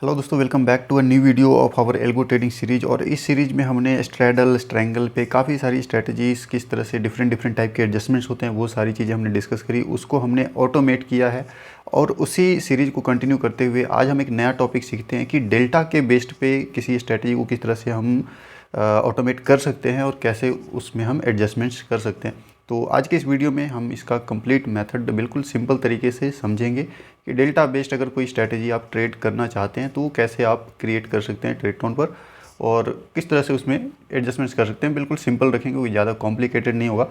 Hello दोस्तों, welcome back to a new video of our algo trading series. और इस series में हमने स्ट्रैडल स्ट्रैंगल पे काफ़ी सारी स्ट्रेटजीज, किस तरह से डिफरेंट टाइप के एडजस्टमेंट्स होते हैं, वो सारी चीज़ें हमने डिस्कस करी। उसको हमने ऑटोमेट किया है और उसी सीरीज को कंटिन्यू करते हुए आज हम एक नया टॉपिक सीखते हैं कि डेल्टा के बेस्ड पे किसी स्ट्रेटजी को किस तरह से हम ऑटोमेट कर सकते हैं और कैसे उसमें हम एडजस्टमेंट्स कर सकते हैं। तो आज के इस वीडियो में हम इसका कंप्लीट मेथड बिल्कुल सिंपल तरीके से समझेंगे कि डेल्टा बेस्ड अगर कोई स्ट्रैटेजी आप ट्रेड करना चाहते हैं तो वो कैसे आप क्रिएट कर सकते हैं ट्रेडटोन पर और किस तरह से उसमें एडजस्टमेंट्स कर सकते हैं। बिल्कुल सिंपल रखेंगे, कोई ज़्यादा कॉम्प्लिकेटेड नहीं होगा।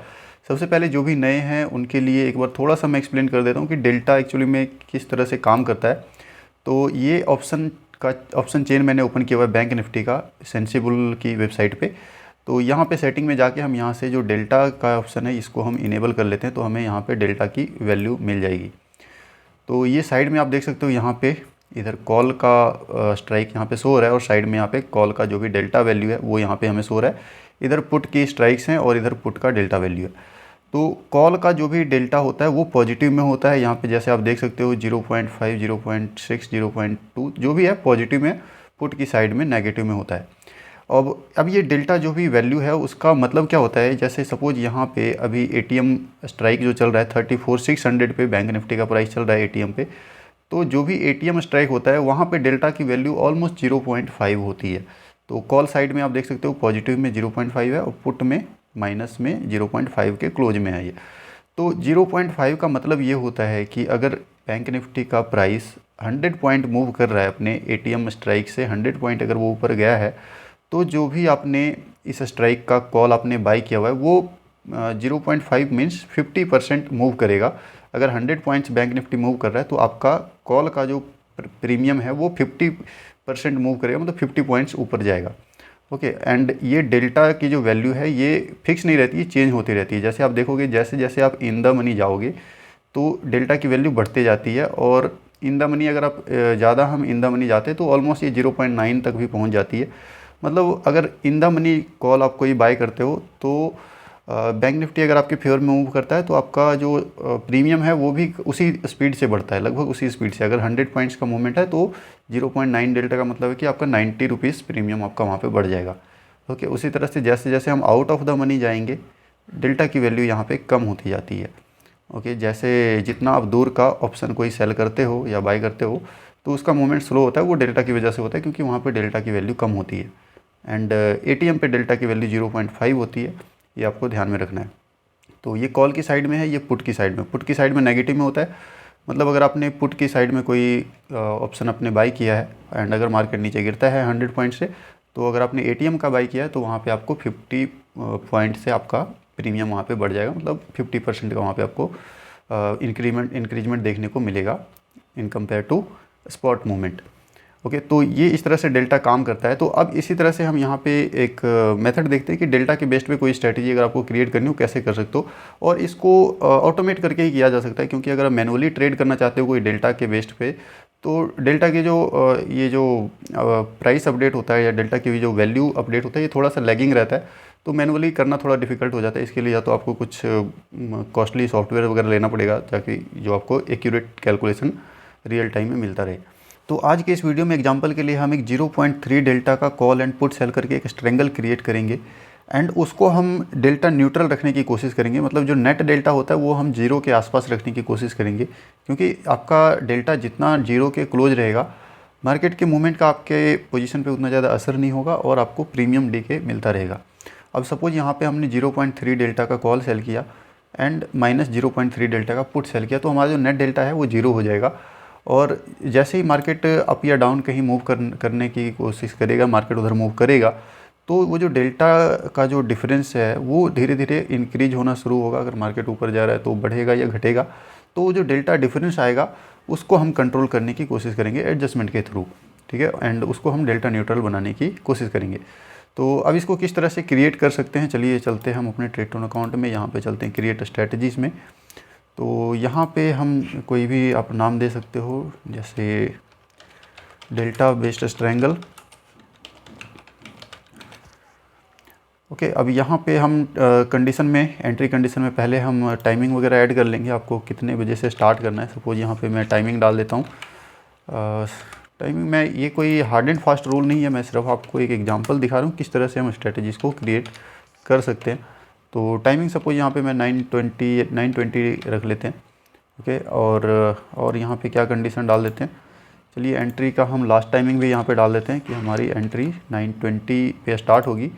सबसे पहले जो भी नए हैं उनके लिए एक बार थोड़ा सा मैं एक्सप्लेन कर देता हूँ कि डेल्टा एक्चुअली में किस तरह से काम करता है। तो ये ऑप्शन चेन मैंने ओपन किया हुआ है बैंक निफ्टी का, सेंसिबल की वेबसाइट पे। तो यहाँ पे सेटिंग में जाके हम यहाँ से जो डेल्टा का ऑप्शन है इसको हम इनेबल कर लेते हैं, तो हमें यहाँ पे डेल्टा की वैल्यू मिल जाएगी। तो ये साइड में आप देख सकते हो, यहाँ पे इधर कॉल का स्ट्राइक यहाँ पे सो हो रहा है और साइड में यहाँ पे कॉल का जो भी डेल्टा वैल्यू है वो यहाँ पे हमें सो हो रहा है। इधर पुट की स्ट्राइक्स हैं और इधर पुट का डेल्टा वैल्यू है। तो कॉल का जो भी डेल्टा होता है वो पॉजिटिव में होता है। यहाँ पे जैसे आप देख सकते हो 0.5, 0.6, 0.2 जो भी है पॉजिटिव में, पुट की साइड में नेगेटिव में होता है। अब ये डेल्टा जो भी वैल्यू है उसका मतलब क्या होता है, जैसे सपोज यहाँ पे अभी एटीएम स्ट्राइक जो चल रहा है 34,600 पे बैंक निफ्टी का प्राइस चल रहा है एटीएम पे। तो जो भी एटीएम स्ट्राइक होता है वहाँ पे डेल्टा की वैल्यू ऑलमोस्ट 0.5 होती है। तो कॉल साइड में आप देख सकते हो पॉजिटिव में 0.5 है और पुट में माइनस में 0.5 के क्लोज में है ये। तो 0.5 का मतलब ये होता है कि अगर बैंक निफ्टी का प्राइस 100 पॉइंट मूव कर रहा है अपने एटीएम स्ट्राइक से, 100 पॉइंट अगर वो ऊपर गया है तो जो भी आपने इस स्ट्राइक का कॉल आपने बाई किया हुआ है वो 0.5 मीन्स 50% मूव करेगा। अगर 100 पॉइंट्स बैंक निफ्टी मूव कर रहा है तो आपका कॉल का जो प्रीमियम है वो 50% मूव करेगा, मतलब 50 पॉइंट्स ऊपर जाएगा। ओके, एंड ये डेल्टा की जो वैल्यू है ये फिक्स नहीं रहती है, चेंज होती रहती है। जैसे आप देखोगे जैसे जैसे आप इन द मनी जाओगे तो डेल्टा की वैल्यू बढ़ते जाती है और इन द मनी अगर आप ज़्यादा हम इन द मनी जाते हैं तो ऑलमोस्ट ये 0.9 तक भी पहुंच जाती है। मतलब अगर इन द मनी कॉल आप कोई बाय करते हो तो बैंक निफ्टी अगर आपके फेवर में मूव करता है तो आपका जो प्रीमियम है वो भी उसी स्पीड से बढ़ता है, लगभग उसी स्पीड से। अगर 100 पॉइंट्स का मूवमेंट है तो 0.9 डेल्टा का मतलब है कि आपका 90 रुपीज़ प्रीमियम आपका वहाँ पे बढ़ जाएगा। ओके, उसी तरह से जैसे जैसे हम आउट ऑफ द मनी जाएंगे डेल्टा की वैल्यू यहाँ पे कम होती जाती है। ओके, जैसे जितना आप दूर का ऑप्शन कोई सेल करते हो या बाय करते हो तो उसका मूवमेंट स्लो होता है, वो डेल्टा की वजह से होता है क्योंकि वहाँ पे डेल्टा की वैल्यू कम होती है। एंड एटीएम पे डेल्टा की वैल्यू 0.5 होती है, ये आपको ध्यान में रखना है। तो ये कॉल की साइड में है, ये पुट की साइड में। पुट की साइड में नेगेटिव में होता है, मतलब अगर आपने पुट की साइड में कोई ऑप्शन अपने बाई किया है एंड अगर मार्केट नीचे गिरता है 100 पॉइंट से, तो अगर आपने एटीएम का बाई किया है तो वहाँ पे आपको 50 पॉइंट से आपका प्रीमियम वहाँ पे बढ़ जाएगा, मतलब 50% का वहाँ पे आपको इंक्रीजमेंट देखने को मिलेगा in compare to spot movement. Okay, तो ये इस तरह से डेल्टा काम करता है। तो अब इसी तरह से हम यहाँ पे एक मेथड देखते हैं कि डेल्टा के बेस्ड पे कोई स्ट्रैटेजी अगर आपको क्रिएट करनी हो कैसे कर सकते हो। और इसको ऑटोमेट करके ही किया जा सकता है, क्योंकि अगर आप मैनुअली ट्रेड करना चाहते हो कोई डेल्टा के बेस्ड पे तो डेल्टा के जो ये जो प्राइस अपडेट होता है या डेल्टा की जो वैल्यू अपडेट होता है ये थोड़ा सा लैगिंग रहता है, तो मैनुअली करना थोड़ा डिफिकल्ट हो जाता है। इसके लिए या तो आपको कुछ कॉस्टली सॉफ्टवेयर वगैरह लेना पड़ेगा ताकि जो आपको एक्यूरेट कैलकुलेशन रियल टाइम में मिलता रहे। तो आज के इस वीडियो में एग्जांपल के लिए हम एक 0.3 डेल्टा का कॉल एंड पुट सेल करके एक स्ट्रेंगल क्रिएट करेंगे एंड उसको हम डेल्टा न्यूट्रल रखने की कोशिश करेंगे, मतलब जो नेट डेल्टा होता है वो हम जीरो के आसपास रखने की कोशिश करेंगे, क्योंकि आपका डेल्टा जितना जीरो के क्लोज रहेगा मार्केट के मूवमेंट का आपके पोजीशन पे उतना ज़्यादा असर नहीं होगा और आपको प्रीमियम डीके मिलता रहेगा। अब सपोज यहाँ पे हमने 0.3 डेल्टा का कॉल सेल किया एंड माइनस 0.3 डेल्टा का पुट सेल किया, तो हमारा जो नेट डेल्टा है वो जीरो हो जाएगा। और जैसे ही मार्केट अप या डाउन कहीं मूव करने की कोशिश करेगा, मार्केट उधर मूव करेगा, तो वो जो डेल्टा का जो डिफरेंस है वो धीरे धीरे इंक्रीज होना शुरू होगा। अगर मार्केट ऊपर जा रहा है तो बढ़ेगा या घटेगा, तो वो जो डेल्टा डिफरेंस आएगा उसको हम कंट्रोल करने की कोशिश करेंगे एडजस्टमेंट के थ्रू, ठीक है, एंड उसको हम डेल्टा न्यूट्रल बनाने की कोशिश करेंगे। तो अब इसको किस तरह से क्रिएट कर सकते हैं, चलिए चलते हैं हम अपने ट्रेडटोन अकाउंट में, यहाँ पे चलते हैं क्रिएट स्ट्रेटजीज़ में। तो यहाँ पे हम कोई भी आप नाम दे सकते हो, जैसे डेल्टा बेस्ड स्ट्रैंगल। ओके, अब यहाँ पे हम कंडीशन में, एंट्री कंडीशन में पहले हम टाइमिंग वगैरह ऐड कर लेंगे, आपको कितने बजे से स्टार्ट करना है। सपोज यहाँ पे मैं टाइमिंग डाल देता हूँ टाइमिंग में ये कोई हार्ड एंड फास्ट रूल नहीं है, मैं सिर्फ आपको एक एग्जांपल दिखा रहा हूँ किस तरह से हम स्ट्रेटजीज़ को क्रिएट कर सकते हैं। तो टाइमिंग सपोज यहाँ पे मैं 9:20 रख लेते हैं, ओके। और यहाँ पे क्या कंडीशन डाल देते हैं, चलिए एंट्री का हम लास्ट टाइमिंग भी यहाँ पे डाल देते हैं कि हमारी एंट्री 9:20 पे स्टार्ट होगी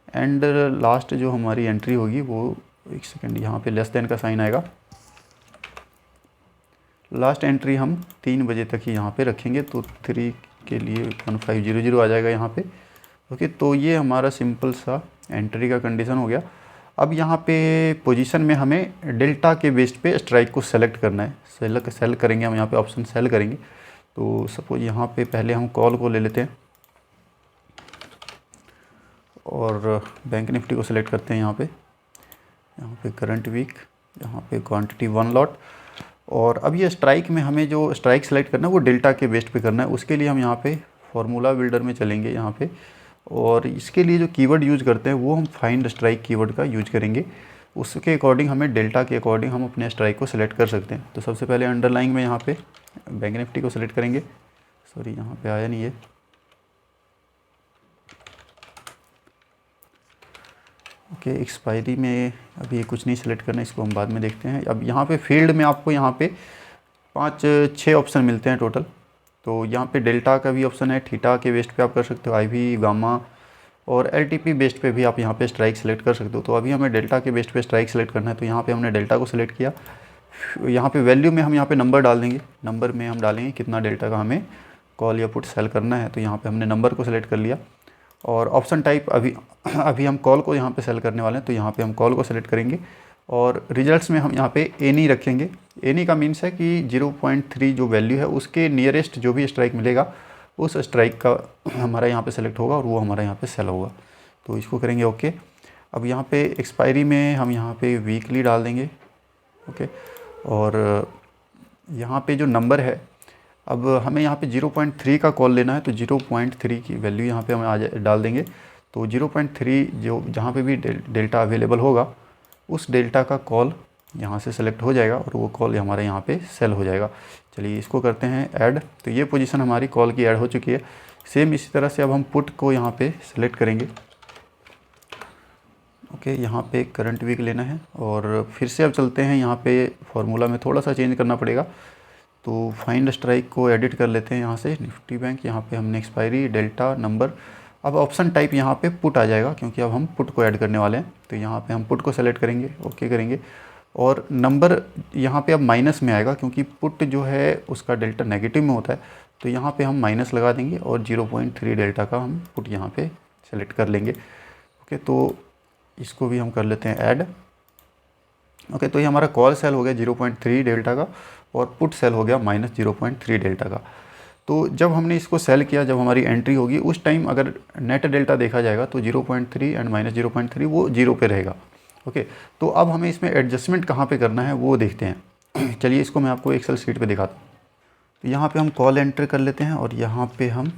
एंड लास्ट जो हमारी एंट्री होगी वो, एक सेकेंड, यहाँ पे लेस देन का साइन आएगा, लास्ट एंट्री हम 3 बजे तक ही यहाँ पे रखेंगे। तो 3 के लिए 1500 आ जाएगा यहाँ पे, ओके। तो ये हमारा सिंपल सा एंट्री का कंडीशन हो गया। अब यहाँ पे पोजीशन में हमें डेल्टा के बेस्ड पे स्ट्राइक को सेलेक्ट करना है। सेल करेंगे हम, यहाँ पे ऑप्शन सेल करेंगे। तो सपोज यहाँ पे पहले हम कॉल को ले लेते हैं और बैंक निफ्टी को सिलेक्ट करते हैं। यहाँ पे करंट वीक, यहाँ पे क्वांटिटी 1 लॉट। और अब ये स्ट्राइक में हमें जो स्ट्राइक सेलेक्ट करना है वो डेल्टा के बेस्ड पे करना है। उसके लिए हम यहाँ पे फार्मूला बिल्डर में चलेंगे यहाँ पे, और इसके लिए जो कीवर्ड यूज़ करते हैं वो हम फाइंड स्ट्राइक कीवर्ड का यूज करेंगे। उसके अकॉर्डिंग हमें डेल्टा के अकॉर्डिंग हम अपने स्ट्राइक को सिलेक्ट कर सकते हैं। तो सबसे पहले अंडरलाइन में यहाँ पे बैंक निफ्टी को सिलेक्ट करेंगे। सॉरी, यहाँ पे आया नहीं है। ओके, एक्सपायरी में अभी कुछ नहीं सेलेक्ट करना, इसको हम बाद में देखते हैं। अब यहाँ पे फील्ड में आपको यहाँ पे 5-6 ऑप्शन मिलते हैं टोटल। तो यहाँ पे डेल्टा का भी ऑप्शन है, थीटा के बेस्ड पे आप कर सकते हो, आईवी, गामा और एलटीपी बेस्ड पे भी आप यहाँ पे स्ट्राइक सेलेक्ट कर सकते हो। तो अभी हमें डेल्टा के बेस्ड पे स्ट्राइक सेलेक्ट करना है, तो यहाँ पे हमने डेल्टा को सिलेक्ट किया। यहाँ पे वैल्यू में हम यहाँ पे नंबर डाल देंगे, नंबर में हम डालेंगे कितना डेल्टा का हमें कॉल या पुट सेल करना है। तो यहाँ पे हमने नंबर को सिलेक्ट कर लिया। और ऑप्शन टाइप अभी हम कॉल को यहाँ पे सेल करने वाले हैं, तो यहाँ पे हम कॉल को सेलेक्ट करेंगे। और रिजल्ट्स में हम यहाँ पे एनी रखेंगे। एनी का मीन्स है कि 0.3 जो वैल्यू है उसके नियरेस्ट जो भी स्ट्राइक मिलेगा उस स्ट्राइक का हमारा यहाँ पे सेलेक्ट होगा और वो हमारा यहाँ पे सेल होगा। तो इसको करेंगे ओके। अब यहाँ पे एक्सपायरी में हम यहाँ पे वीकली डाल देंगे, ओके। और यहाँ पे जो नंबर है, अब हमें यहाँ पे 0.3 का कॉल लेना है, तो 0.3 की वैल्यू यहाँ पे हम डाल देंगे। तो 0.3 जो जहाँ पे भी डेल्टा अवेलेबल होगा उस डेल्टा का कॉल यहाँ से सेलेक्ट हो जाएगा और वो कॉल हमारे यहाँ पे सेल हो जाएगा। चलिए इसको करते हैं ऐड। तो ये पोजीशन हमारी कॉल की ऐड हो चुकी है। सेम इसी तरह से अब हम पुट को यहाँ पे सेलेक्ट करेंगे, ओके। यहाँ पे करंट वीक लेना है और फिर से अब चलते हैं। यहाँ पे फार्मूला में थोड़ा सा चेंज करना पड़ेगा, तो फाइंड स्ट्राइक को एडिट कर लेते हैं यहाँ से, निफ्टी बैंक। यहाँ पे हमने एक्सपायरी, डेल्टा, नंबर। अब ऑप्शन टाइप यहाँ पे पुट आ जाएगा क्योंकि अब हम पुट को ऐड करने वाले हैं। तो यहाँ पे हम पुट को सेलेक्ट करेंगे, ओके करेंगे। और नंबर यहाँ पे अब माइनस में आएगा क्योंकि पुट जो है उसका डेल्टा नेगेटिव में होता है। तो यहाँ पे हम माइनस लगा देंगे और 0.3 डेल्टा का हम पुट यहाँ पे सेलेक्ट कर लेंगे, ओके। तो इसको भी हम कर लेते हैं ऐड, ओके। तो ये हमारा कॉल सेल हो गया 0.3 डेल्टा का और पुट सेल हो गया -0.3 डेल्टा का। तो जब हमने इसको सेल किया, जब हमारी एंट्री होगी उस टाइम अगर नेट डेल्टा देखा जाएगा तो 0.3 एंड -0.3 वो 0 पे रहेगा, ओके। तो अब हमें इसमें एडजस्टमेंट कहाँ पे करना है वो देखते हैं। चलिए इसको मैं आपको एक्सेल शीट पे दिखाता हूँ। तो यहाँ पे हम कॉल एंटर कर लेते हैं और यहाँ पे हम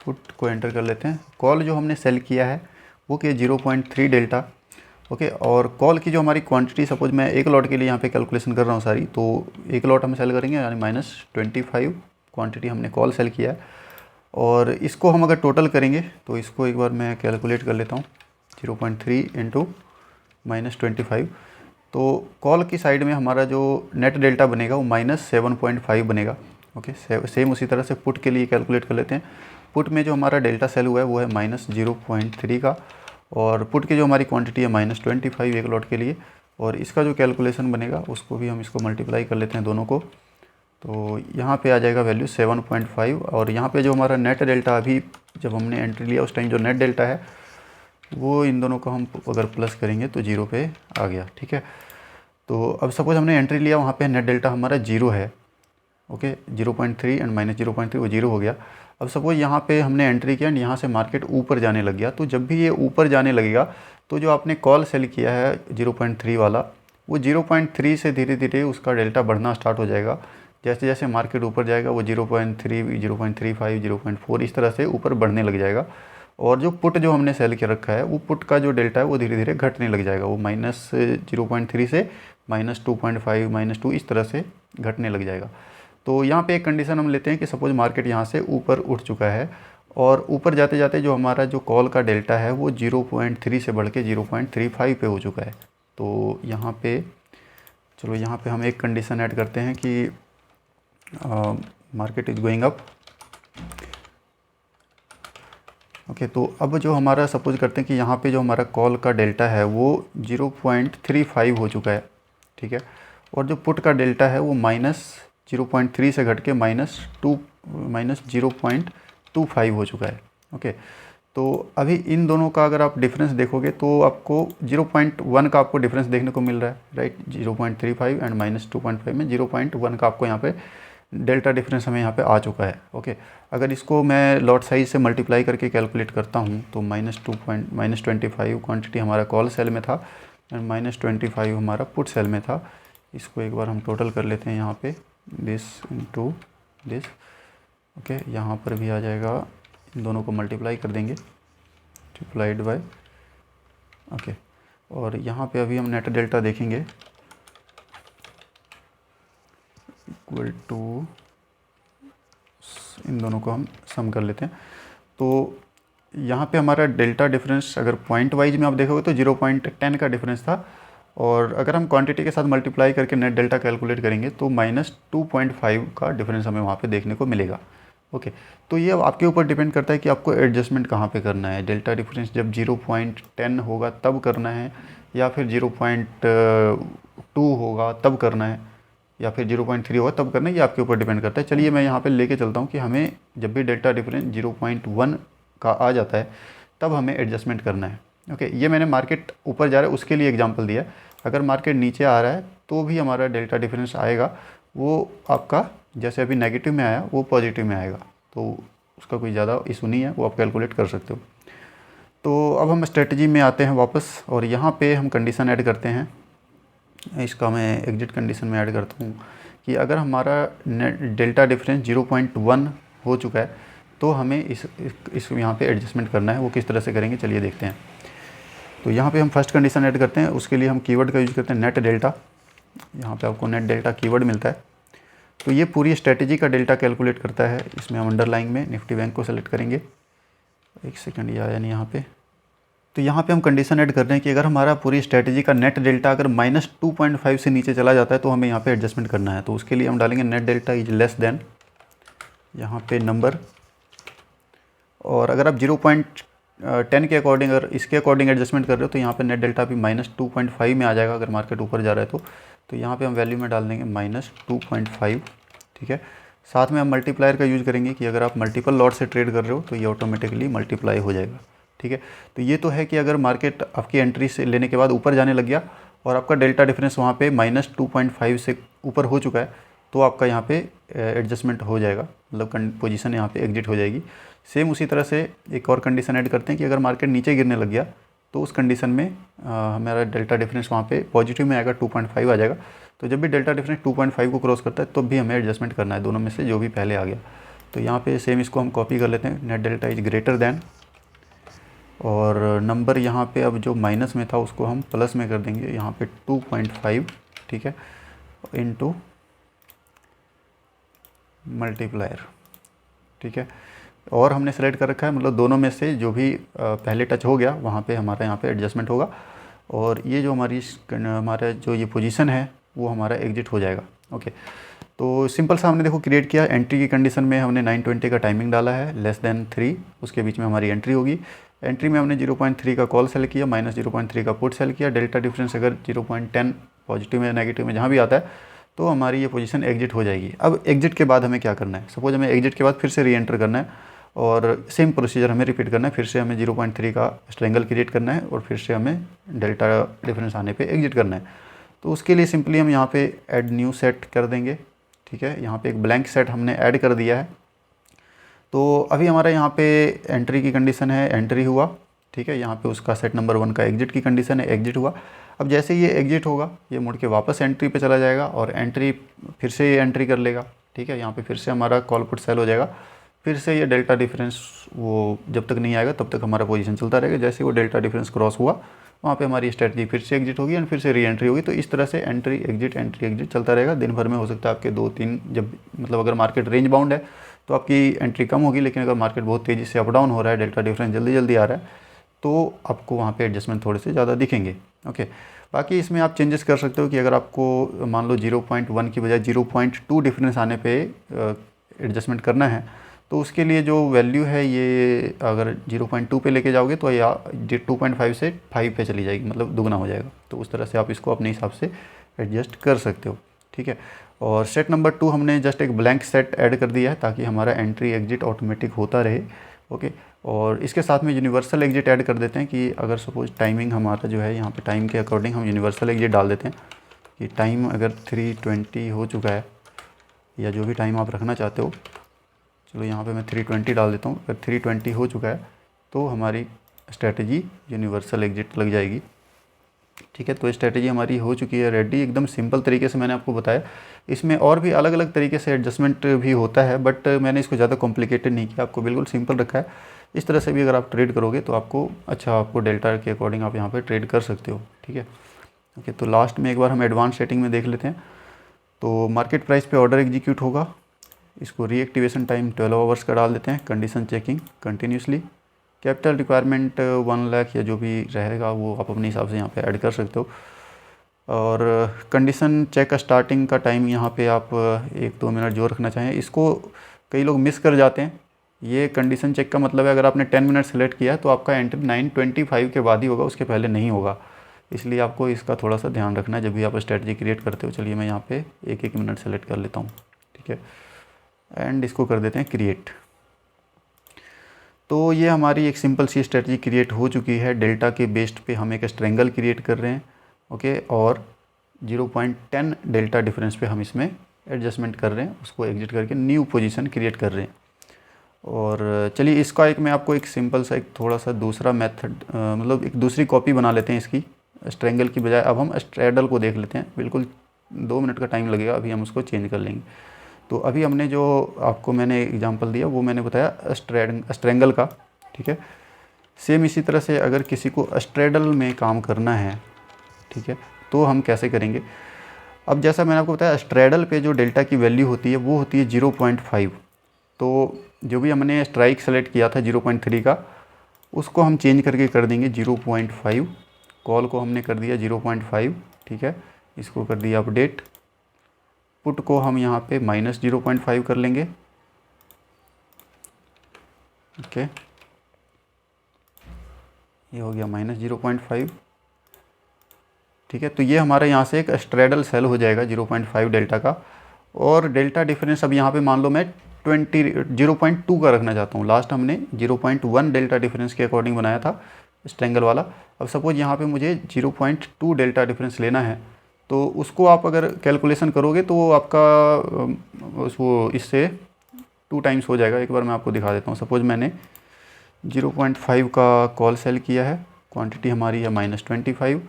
पुट को एंटर कर लेते हैं। कॉल जो हमने सेल किया है वो कि 0.3 डेल्टा, ओके। और कॉल की जो हमारी क्वांटिटी, सपोज मैं 1 लॉट के लिए यहाँ पे कैलकुलेशन कर रहा हूँ सारी, तो 1 लॉट हम सेल करेंगे यानी -25 क्वांटिटी हमने कॉल सेल किया है। और इसको हम अगर टोटल करेंगे तो इसको एक बार मैं कैलकुलेट कर लेता हूँ, 0.3 इंटू -25। तो कॉल की साइड में हमारा जो नेट डेल्टा बनेगा वो -7.5 बनेगा, ओके। सेम उसी तरह से पुट के लिए कैलकुलेट कर लेते हैं। पुट में जो हमारा डेल्टा सेल हुआ है वो है -0.3 का, और पुट की जो हमारी क्वांटिटी है -25 1 लॉट के लिए। और इसका जो कैलकुलेशन बनेगा उसको भी हम इसको मल्टीप्लाई कर लेते हैं दोनों को। तो यहाँ पे आ जाएगा वैल्यू 7.5। और यहाँ पे जो हमारा नेट डेल्टा अभी जब हमने एंट्री लिया उस टाइम जो नेट डेल्टा है वो इन दोनों को हम अगर प्लस करेंगे तो 0 पे आ गया, ठीक है। तो अब सपोज हमने एंट्री लिया, वहाँ पे नेट डेल्टा हमारा 0 है, ओके। 0.3 एंड -0.3 वो 0 हो गया। अब सपोज यहाँ पे हमने एंट्री किया एंड यहाँ से मार्केट ऊपर जाने लग गया। तो जब भी ये ऊपर जाने लगेगा तो जो आपने कॉल सेल किया है 0.3 वाला, वो 0.3 से धीरे धीरे उसका डेल्टा बढ़ना स्टार्ट हो जाएगा। जैसे जैसे मार्केट ऊपर जाएगा वो 0.3, 0.35, 0.4 इस तरह से ऊपर बढ़ने लग जाएगा। और जो पुट जो हमने सेल कर रखा है वो पुट का जो डेल्टा है वो धीरे धीरे घटने लग जाएगा। वो -0.3 से -2.5, -2 इस तरह से घटने लग जाएगा। तो यहाँ पे एक कंडीशन हम लेते हैं कि सपोज मार्केट यहाँ से ऊपर उठ चुका है और ऊपर जाते जाते जो हमारा जो कॉल का डेल्टा है वो 0.3 से बढ़ के 0.35 पे हो चुका है। तो यहाँ पे चलो यहाँ पे हम एक कंडीशन ऐड करते हैं कि market is going up. Okay, तो अब जो हमारा सपोज करते हैं कि यहाँ पे जो हमारा कॉल का डेल्टा है वो 0.35 हो चुका है, ठीक है, और जो पुट का डेल्टा है वो -0.3 से घट के -0.25 हो चुका है। ओके, तो अभी इन दोनों का अगर आप डिफरेंस देखोगे तो आपको 0.1 का आपको डिफरेंस देखने को मिल रहा है, राइट। 0.35 एंड -2.5 में 0.1 का आपको यहाँ पे डेल्टा डिफरेंस हमें यहाँ पे आ चुका है। ओके, अगर इसको मैं लॉट साइज से मल्टीप्लाई करके कैलकुलेट करता हूँ तो -25 क्वांटिटी हमारा कॉल सेल में था एंड -25 हमारा पुट सेल में था। इसको एक बार हम टोटल कर लेते हैं यहाँ पे, दिस इनटू दिस। ओके, यहाँ पर भी आ जाएगा, इन दोनों को मल्टीप्लाई कर देंगे, मल्टीप्लाइड बाय। ओके, और यहाँ पे अभी हम नेट डेल्टा देखेंगे इक्वल टू, इन दोनों को हम सम कर लेते हैं। तो यहाँ पे हमारा डेल्टा डिफरेंस अगर पॉइंट वाइज में आप देखोगे तो 0.10 का डिफरेंस था, और अगर हम क्वांटिटी के साथ मल्टीप्लाई करके नेट डेल्टा कैलकुलेट करेंगे तो -2.5 का डिफरेंस हमें वहाँ पे देखने को मिलेगा। ओके, तो ये अब आपके ऊपर डिपेंड करता है कि आपको एडजस्टमेंट कहाँ पे करना है। डेल्टा डिफरेंस जब 0.10 होगा तब करना है, या फिर 0.2 होगा तब करना है, या फिर 0.3 होगा तब करना है, ये आपके ऊपर डिपेंड करता है। चलिए मैं यहाँ पे लेके चलता हूँ कि हमें जब भी डेल्टा डिफरेंस 0.1 का आ जाता है तब हमें एडजस्टमेंट करना है। ओके, ये मैंने मार्केट ऊपर जा रहा है उसके लिए एग्जांपल दिया। अगर मार्केट नीचे आ रहा है तो भी हमारा डेल्टा डिफरेंस आएगा, वो आपका जैसे अभी नेगेटिव में आया वो पॉजिटिव में आएगा, तो उसका कोई ज़्यादा इशू नहीं है, वो आप कैलकुलेट कर सकते हो। तो अब हम स्ट्रेटजी में आते हैं वापस, और यहाँ पे हम कंडीशन ऐड करते हैं। इसका मैं एग्जिट कंडीशन में ऐड करता हूँ कि अगर हमारा डेल्टा डिफरेंस 0.1 हो चुका है तो हमें इस यहाँ पे एडजस्टमेंट करना है। वो किस तरह से करेंगे चलिए देखते हैं। तो यहाँ पे हम फर्स्ट कंडीशन ऐड करते हैं, उसके लिए हम कीवर्ड का यूज़ करते हैं नेट डेल्टा। यहाँ पे आपको नेट डेल्टा कीवर्ड मिलता है। तो ये पूरी स्ट्रेटजी का डेल्टा कैलकुलेट करता है। इसमें हम अंडरलाइन में निफ्टी बैंक को सेलेक्ट करेंगे। एक सेकंड, ये आया नहीं यहाँ पे। तो यहाँ पे हम कंडीशन ऐड कर रहे हैं कि अगर हमारा पूरी स्ट्रेटजी का नेट डेल्टा अगर -2.5 से नीचे चला जाता है तो हमें यहाँ पे एडजस्टमेंट करना है। तो उसके लिए हम डालेंगे net delta is less than, यहाँ पे नंबर, और अगर आप 0.10 के अकॉर्डिंग अगर इसके अकॉर्डिंग एडजस्टमेंट कर रहे हो तो यहाँ पे नेट डेल्टा भी -2.5 में आ जाएगा अगर मार्केट ऊपर जा रहा है तो यहाँ पे हम वैल्यू में डाल देंगे -2.5, ठीक है। साथ में हम मल्टीप्लायर का यूज़ करेंगे कि अगर आप मल्टीपल लॉट से ट्रेड कर रहे हो तो ये ऑटोमेटिकली मल्टीप्लाई हो जाएगा, ठीक है। तो ये तो है कि अगर मार्केट आपकी एंट्री से लेने के बाद ऊपर जाने लग गया और आपका डेल्टा डिफरेंस वहाँ पे -2.5 से ऊपर हो चुका है तो आपका यहाँ पे एडजस्टमेंट हो जाएगा, मतलब पोजीशन यहाँ पे एग्जिट हो जाएगी। सेम उसी तरह से एक और कंडीशन ऐड करते हैं कि अगर मार्केट नीचे गिरने लग गया तो उस कंडीशन में हमारा डेल्टा डिफरेंस वहाँ पे पॉजिटिव में आएगा, 2.5 आ जाएगा। तो जब भी डेल्टा डिफरेंस 2.5 को क्रॉस करता है तो भी हमें एडजस्टमेंट करना है, दोनों में से जो भी पहले आ गया। तो यहाँ पे सेम इसको हम कॉपी कर लेते हैं, net delta is greater than, और नंबर यहाँ पे अब जो माइनस में था उसको हम प्लस में कर देंगे, यहाँ पे 2.5, ठीक है, इनटू मल्टीप्लायर, ठीक है। और हमने सेलेक्ट कर रखा है, मतलब दोनों में से जो भी पहले टच हो गया वहाँ पे हमारा यहाँ पे एडजस्टमेंट होगा, और ये जो हमारा जो ये पोजीशन है वो हमारा एग्जिट हो जाएगा। ओके, तो सिंपल सा हमने देखो क्रिएट किया। एंट्री की कंडीशन में हमने 920 का टाइमिंग डाला है, लेस देन 3, उसके बीच में हमारी एंट्री होगी। एंट्री में हमने 0.3 का कॉल सेल किया, -0.3 का पुट सेल किया। डेल्टा डिफरेंस अगर 0.10 पॉजिटिव में नेगेटिव में जहाँ भी आता है तो हमारी ये पोजीशन एग्जिट हो जाएगी। अब एग्जिट के बाद हमें क्या करना है, सपोज हमें एग्जिट के बाद फिर से री एंटर करना है और सेम प्रोसीजर हमें रिपीट करना है। फिर से हमें 0.3 का स्ट्रेंगल क्रिएट करना है और फिर से हमें डेल्टा डिफरेंस आने पे एग्जिट करना है। तो उसके लिए सिंपली हम यहाँ पे ऐड न्यू सेट कर देंगे, ठीक है। यहाँ पे एक ब्लैंक सेट हमने ऐड कर दिया है। तो अभी हमारा यहाँ पे एंट्री की कंडीशन है, एंट्री हुआ, ठीक है। यहाँ पे उसका सेट नंबर 1 का एग्जिट की कंडीशन है, एग्जिट हुआ। अब जैसे ये एग्जिट होगा ये मुड़ के वापस एंट्री पे चला जाएगा और एंट्री फिर से ये एंट्री कर लेगा, ठीक है। यहाँ पे फिर से हमारा कॉल पुट सेल हो जाएगा। फिर से ये डेल्टा डिफरेंस वो जब तक नहीं आएगा तब तक हमारा पोजीशन चलता रहेगा। जैसे वो डेल्टा डिफरेंस क्रॉस हुआ वहाँ पे हमारी स्ट्रेटजी फिर से एग्जिट होगी एंड फिर से री एंट्री होगी। तो इस तरह से एंट्री एग्जिट चलता रहेगा दिन भर में। हो सकता है आपके 2-3 जब मतलब अगर मार्केट रेंज बाउंड है तो आपकी एंट्री कम होगी, लेकिन अगर मार्केट बहुत तेज़ी से अप डाउन हो रहा है, डेल्टा डिफरेंस जल्दी जल्दी आ रहा है, तो आपको वहाँ पे एडजस्टमेंट थोड़े से ज़्यादा दिखेंगे। ओके, बाकी इसमें आप चेंजेस कर सकते हो कि अगर आपको मान लो 0.1 की बजाय 0.2 डिफरेंस आने पे एडजस्टमेंट करना है, तो उसके लिए जो वैल्यू है ये अगर 0.2 पे लेके जाओगे तो या 2.5 से 5 पे चली जाएगी, मतलब दुगना हो जाएगा। तो उस तरह से आप इसको अपने हिसाब से एडजस्ट कर सकते हो, ठीक है। और सेट नंबर 2 हमने जस्ट एक ब्लैंक सेट ऐड कर दिया है ताकि हमारा एंट्री एग्जिट ऑटोमेटिक होता रहे। ओके, और इसके साथ में यूनिवर्सल एग्जिट ऐड कर देते हैं कि अगर सपोज टाइमिंग हमारा जो है यहाँ पे टाइम के अकॉर्डिंग हम यूनिवर्सल एग्जिट डाल देते हैं कि टाइम अगर 3:20 हो चुका है या जो भी टाइम आप रखना चाहते हो, चलो यहाँ पे मैं 3:20 डाल देता हूँ। अगर 3:20 हो चुका है तो हमारी स्ट्रेटजी यूनिवर्सल एग्जिट लग जाएगी, ठीक है। तो स्ट्रेटजी हमारी हो चुकी है रेडी। एकदम सिंपल तरीके से मैंने आपको बताया। इसमें और भी अलग अलग तरीके से एडजस्टमेंट भी होता है, बट मैंने इसको ज़्यादा कॉम्प्लिकेटेड नहीं किया, आपको बिल्कुल सिंपल रखा है। इस तरह से भी अगर आप ट्रेड करोगे तो आपको डेल्टा के अकॉर्डिंग आप यहाँ पर ट्रेड कर सकते हो, ठीक है। ओके, तो लास्ट में एक बार हम एडवांस सेटिंग में देख लेते हैं। तो मार्केट प्राइस पे ऑर्डर एग्जीक्यूट होगा, इसको रीएक्टिवेशन टाइम 12 आवर्स का डाल देते हैं। Condition checking continuously, capital requirement 1 lakh या जो भी रहेगा वो आप अपने हिसाब से यहाँ पे ऐड कर सकते हो। और कंडीशन चेक स्टार्टिंग का टाइम यहाँ पे आप 1-2 मिनट जो रखना चाहें। इसको कई लोग मिस कर जाते हैं। ये कंडीशन चेक का मतलब है अगर आपने 10 मिनट सेलेक्ट किया है तो आपका एंट्री 9:25 के बाद ही होगा, उसके पहले नहीं होगा। इसलिए आपको इसका थोड़ा सा ध्यान रखना है जब भी आप स्ट्रेटजी क्रिएट करते हो। चलिए मैं यहाँ पे 1-1 मिनट सेलेक्ट कर लेता हूँ, ठीक है, एंड इसको कर देते हैं क्रिएट। तो ये हमारी एक सिंपल सी स्ट्रेटजी क्रिएट हो चुकी है। डेल्टा के बेस्ड पे हम एक स्ट्रेंगल क्रिएट कर रहे हैं, ओके, और 0.10 डेल्टा डिफरेंस पे हम इसमें एडजस्टमेंट कर रहे हैं, उसको एग्जिट करके न्यू पोजीशन क्रिएट कर रहे हैं। और चलिए इसका एक मैं आपको एक सिंपल सा एक थोड़ा सा दूसरा मेथड मतलब एक दूसरी कॉपी बना लेते हैं इसकी। स्ट्रेंगल की बजाय अब हम स्ट्रेडल को देख लेते हैं। बिल्कुल 2 मिनट का टाइम लगेगा, अभी हम उसको चेंज कर लेंगे। तो अभी हमने जो आपको मैंने एग्जांपल दिया वो मैंने बताया स्ट्रेंगल का, ठीक है। सेम इसी तरह से अगर किसी को स्ट्रेडल में काम करना है, ठीक है, तो हम कैसे करेंगे। अब जैसा मैंने आपको बताया स्ट्रेडल पे जो डेल्टा की वैल्यू होती है वो होती है 0.5। तो जो भी हमने स्ट्राइक सेलेक्ट किया था 0.3 का, उसको हम चेंज करके कर देंगे 0.5। कॉल को हमने कर दिया 0.5, ठीक है, इसको कर दिया अपडेट। पुट को हम यहाँ पे -0.5 कर लेंगे, ओके, ये हो गया -0.5, ठीक है। तो ये हमारा यहाँ से एक स्ट्रेडल सेल हो जाएगा 0.5 डेल्टा का। और डेल्टा डिफरेंस अब यहाँ पे मान लो मैं 0.2 का रखना चाहता हूँ। लास्ट हमने 0.1 डेल्टा डिफरेंस के अकॉर्डिंग बनाया था स्ट्रेंगल वाला। अब सपोज यहाँ पे मुझे 0.2 डेल्टा डिफरेंस लेना है, तो उसको आप अगर कैलकुलेशन करोगे तो वो आपका वो इससे 2 टाइम्स हो जाएगा। एक बार मैं आपको दिखा देता हूँ। सपोज मैंने 0.5 का कॉल सेल किया है, क्वांटिटी हमारी है -25,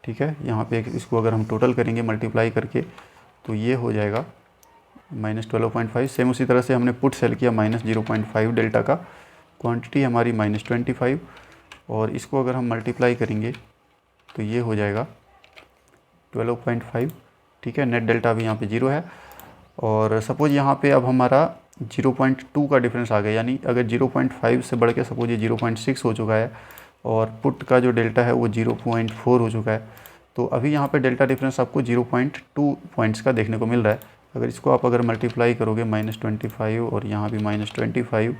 ठीक है। यहाँ पे इसको अगर हम टोटल करेंगे मल्टीप्लाई करके तो ये हो जाएगा -12.5। सेम उसी तरह से हमने पुट सेल किया -0.5 डेल्टा का, क्वांटिटी हमारी -25, और इसको अगर हम मल्टीप्लाई करेंगे तो ये हो जाएगा 12.5, ठीक है। नेट डेल्टा भी यहाँ पे 0 है। और सपोज यहाँ पे अब हमारा 0.2 का डिफरेंस आ गया, यानी अगर 0.5 से बढ़ के सपोज ये 0.6 हो चुका है और पुट का जो डेल्टा है वो 0.4 हो चुका है। तो अभी यहाँ पे डेल्टा डिफरेंस आपको 0.2 पॉइंट्स का देखने को मिल रहा है। अगर इसको आप अगर मल्टीप्लाई करोगे -25 और यहाँ भी -25,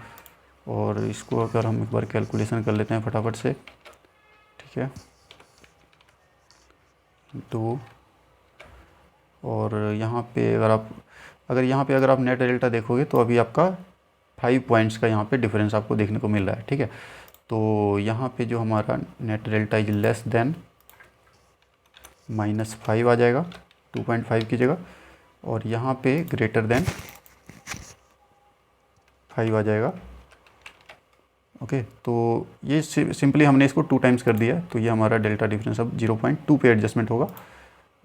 और इसको अगर हम एक बार कैलकुलेशन कर लेते हैं फटाफट से, ठीक है, तो और यहाँ पे अगर आप नेट डेल्टा देखोगे तो अभी आपका 5 पॉइंट्स का यहाँ पे डिफरेंस आपको देखने को मिल रहा है, ठीक है। तो यहाँ पे जो हमारा net delta is less than -5 आ जाएगा 2.5 की जगह, और यहाँ पे ग्रेटर देन 5 आ जाएगा, ओके। तो ये सिंपली हमने इसको 2 टाइम्स कर दिया, तो ये हमारा डेल्टा डिफरेंस अब 0.2 पे एडजस्टमेंट होगा।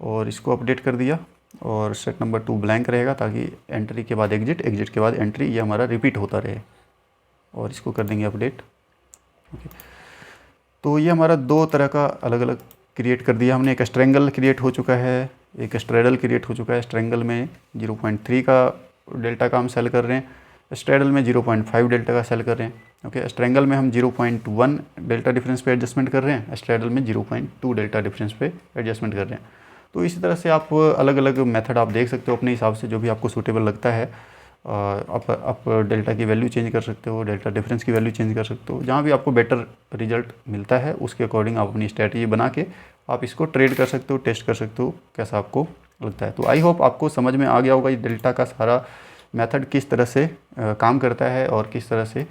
और इसको अपडेट कर दिया, और सेट नंबर 2 ब्लैंक रहेगा ताकि एंट्री के बाद एग्जिट, एग्जिट के बाद एंट्री, ये हमारा रिपीट होता रहे। और इसको कर देंगे अपडेट, ओके। तो ये हमारा दो तरह का अलग अलग क्रिएट कर दिया हमने। एक स्ट्रेंगल क्रिएट हो चुका है, एक स्ट्रेडल क्रिएट हो चुका है। स्ट्रेंगल में 0.3 का डेल्टा का हम सेल कर रहे हैं, स्ट्रेडल में 0.5 डेल्टा का सेल कर रहे हैं। ओके, स्ट्रेंगल में हम 0.1 डेल्टा डिफरेंस पे एडजस्टमेंट कर रहे हैं, स्ट्रेडल में 0.2 डेल्टा डिफरेंस पे एडजस्टमेंट कर रहे हैं। तो इसी तरह से आप अलग अलग मेथड आप देख सकते हो अपने हिसाब से, जो भी आपको सूटेबल लगता है। आप डेल्टा की वैल्यू चेंज कर सकते हो, डेल्टा डिफरेंस की वैल्यू चेंज कर सकते हो, जहाँ भी आपको बेटर रिजल्ट मिलता है उसके अकॉर्डिंग आप अपनी स्ट्रैटेजी बना के आप इसको ट्रेड कर सकते हो, टेस्ट कर सकते हो कैसा आपको लगता है। तो आई होप आपको समझ में आ गया होगा ये डेल्टा का सारा मेथड किस तरह से काम करता है और किस तरह से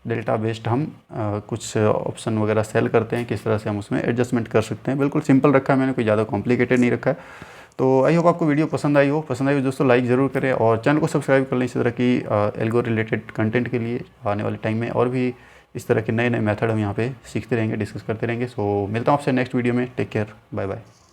डेल्टा बेस्ड हम कुछ ऑप्शन वगैरह सेल करते हैं, किस तरह से हम उसमें एडजस्टमेंट कर सकते हैं। बिल्कुल सिंपल रखा है मैंने, कोई ज़्यादा कॉम्प्लिकेटेड नहीं रखा है। तो आई होप आपको वीडियो पसंद आई हो दोस्तों लाइक ज़रूर करें और चैनल को सब्सक्राइब कर लें इसी तरह की एल्गो रिलेटेड कंटेंट के लिए। आने वाले टाइम में और भी इस तरह के नए नए मेथड हम यहाँ पे सीखते रहेंगे, डिस्कस करते रहेंगे। सो मिलता हूँ आपसे नेक्स्ट वीडियो में। Take care, bye bye.